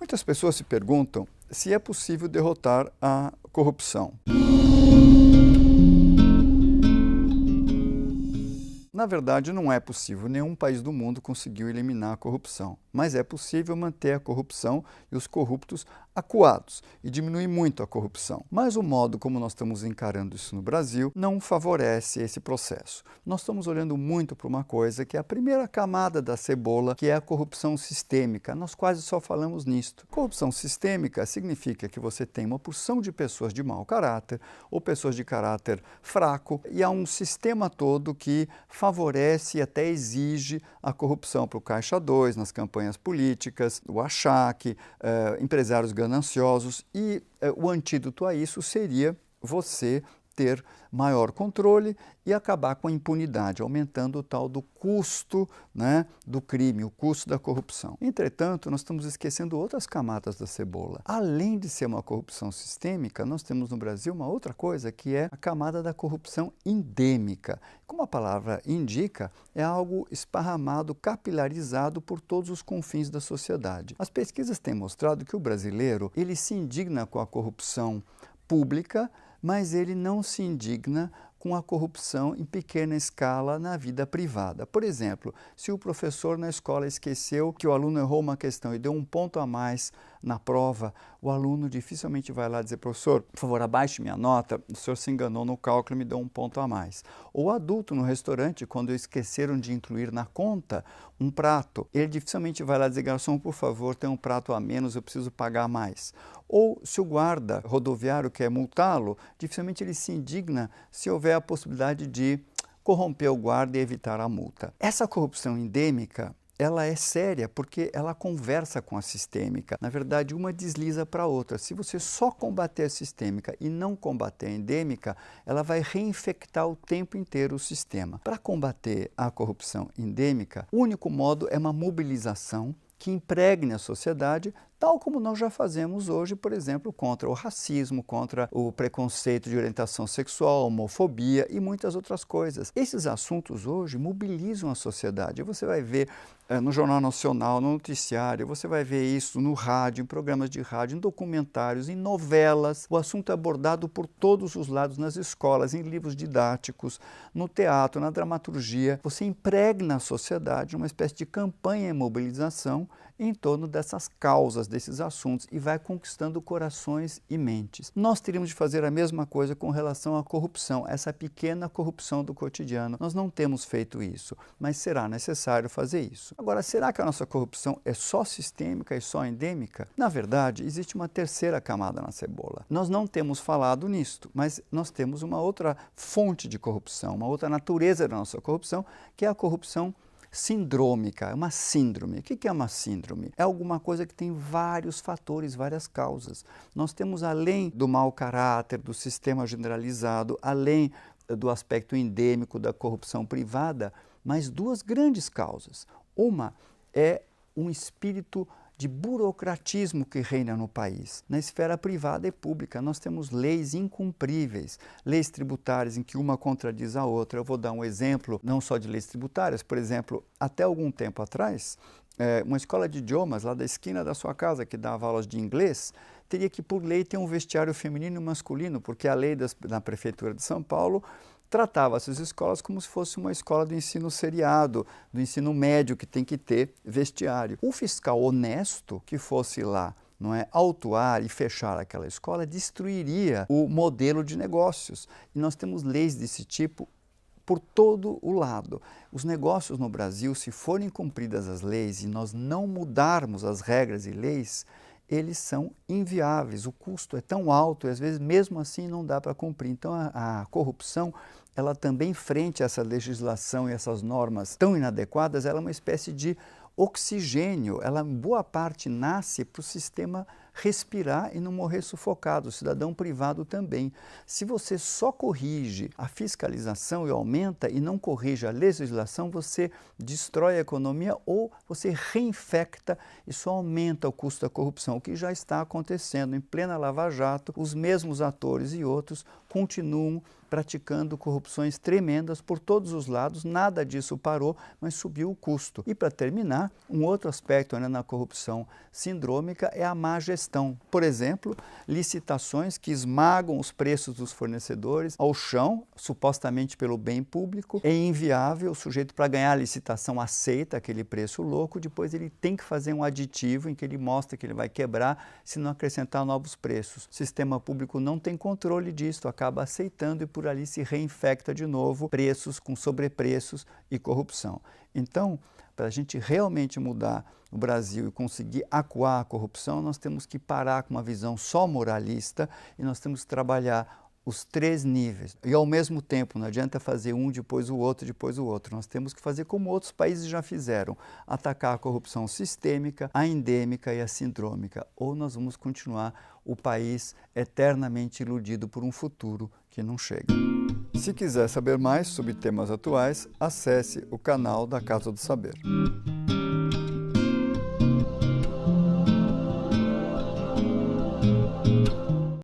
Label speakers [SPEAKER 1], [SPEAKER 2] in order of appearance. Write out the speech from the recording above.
[SPEAKER 1] Muitas pessoas se perguntam se é possível derrotar a corrupção. Na verdade, não é possível. Nenhum país do mundo conseguiu eliminar a corrupção. Mas é possível manter a corrupção e os corruptos acuados e diminuir muito a corrupção. Mas o modo como nós estamos encarando isso no Brasil não favorece esse processo. Nós estamos olhando muito para uma coisa que é a primeira camada da cebola, que é a corrupção sistêmica. Nós quase só falamos nisto. Corrupção sistêmica significa que você tem uma porção de pessoas de mau caráter ou pessoas de caráter fraco e há um sistema todo que favorece e até exige a corrupção para o Caixa 2, nas campanhas políticas, o achaque, empresários gananciosos e o antídoto a isso seria você ter maior controle e acabar com a impunidade, aumentando o tal do custo, do crime, o custo da corrupção. Entretanto, nós estamos esquecendo outras camadas da cebola. Além de ser uma corrupção sistêmica, nós temos no Brasil uma outra coisa que é a camada da corrupção endêmica. Como a palavra indica, é algo esparramado, capilarizado por todos os confins da sociedade. As pesquisas têm mostrado que o brasileiro, ele se indigna com a corrupção pública, mas ele não se indigna com a corrupção em pequena escala na vida privada. Por exemplo, se o professor na escola esqueceu que o aluno errou uma questão e deu um ponto a mais na prova, o aluno dificilmente vai lá dizer, professor, por favor, abaixe minha nota, o senhor se enganou no cálculo e me deu um ponto a mais. Ou o adulto no restaurante, quando esqueceram de incluir na conta um prato, ele dificilmente vai lá dizer, garçom, por favor, tem um prato a menos, eu preciso pagar mais. Ou se o guarda rodoviário quer multá-lo, dificilmente ele se indigna se houver a possibilidade de corromper o guarda e evitar a multa. Essa corrupção endêmica, ela é séria porque ela conversa com a sistêmica. Na verdade, uma desliza para a outra. Se você só combater a sistêmica e não combater a endêmica, ela vai reinfectar o tempo inteiro o sistema. Para combater a corrupção endêmica, o único modo é uma mobilização que impregne a sociedade, tal como nós já fazemos hoje, por exemplo, contra o racismo, contra o preconceito de orientação sexual, homofobia e muitas outras coisas. Esses assuntos hoje mobilizam a sociedade. Você vai ver no Jornal Nacional, no noticiário, você vai ver isso no rádio, em programas de rádio, em documentários, em novelas. O assunto é abordado por todos os lados, nas escolas, em livros didáticos, no teatro, na dramaturgia. Você impregna a sociedade numa espécie de campanha e mobilização em torno dessas causas, desses assuntos, e vai conquistando corações e mentes. Nós teríamos de fazer a mesma coisa com relação à corrupção, essa pequena corrupção do cotidiano. Nós não temos feito isso, mas será necessário fazer isso. Agora, será que a nossa corrupção é só sistêmica e só endêmica? Na verdade, existe uma terceira camada na cebola. Nós não temos falado nisto, mas nós temos uma outra fonte de corrupção, uma outra natureza da nossa corrupção, que é a corrupção sindrômica, é uma síndrome. O que é uma síndrome? É alguma coisa que tem vários fatores, várias causas. Nós temos, além do mau caráter, do sistema generalizado, além do aspecto endêmico da corrupção privada, mais duas grandes causas. Uma é um espírito de burocratismo que reina no país. Na esfera privada e pública, nós temos leis incumpríveis, leis tributárias em que uma contradiz a outra. Eu vou dar um exemplo, não só de leis tributárias, por exemplo, até algum tempo atrás, uma escola de idiomas lá da esquina da sua casa, que dava aulas de inglês, teria que, por lei, ter um vestiário feminino e masculino, porque a lei da Prefeitura de São Paulo tratava essas escolas como se fosse uma escola do ensino seriado, do ensino médio, que tem que ter vestiário. O fiscal honesto que fosse lá, autuar e fechar aquela escola, destruiria o modelo de negócios. E nós temos leis desse tipo por todo o lado. Os negócios no Brasil, se forem cumpridas as leis e nós não mudarmos as regras e leis, eles são inviáveis. O custo é tão alto e às vezes mesmo assim não dá para cumprir. Então a corrupção, ela também, frente a essa legislação e essas normas tão inadequadas, ela é uma espécie de oxigênio. Ela, em boa parte, nasce para o sistema respirar e não morrer sufocado, o cidadão privado também. Se você só corrige a fiscalização e aumenta e não corrige a legislação, você destrói a economia ou você reinfecta e só aumenta o custo da corrupção, o que já está acontecendo. Em plena Lava Jato, os mesmos atores e outros continuam praticando corrupções tremendas por todos os lados, nada disso parou, mas subiu o custo. E para terminar, um outro aspecto na corrupção sindrômica é a má gestão. Por exemplo, licitações que esmagam os preços dos fornecedores ao chão, supostamente pelo bem público. É inviável, o sujeito para ganhar a licitação aceita aquele preço louco, depois ele tem que fazer um aditivo em que ele mostra que ele vai quebrar se não acrescentar novos preços. O sistema público não tem controle disso, acaba aceitando e por ali se reinfecta de novo preços com sobrepreços e corrupção. Então, para a gente realmente mudar o Brasil e conseguir acuar a corrupção, nós temos que parar com uma visão só moralista e nós temos que trabalhar os 3 níveis. E ao mesmo tempo, não adianta fazer um, depois o outro, depois o outro. Nós temos que fazer como outros países já fizeram, atacar a corrupção sistêmica, a endêmica e a sindrômica. Ou nós vamos continuar o país eternamente iludido por um futuro que não chega. Se quiser saber mais sobre temas atuais, acesse o canal da Casa do Saber.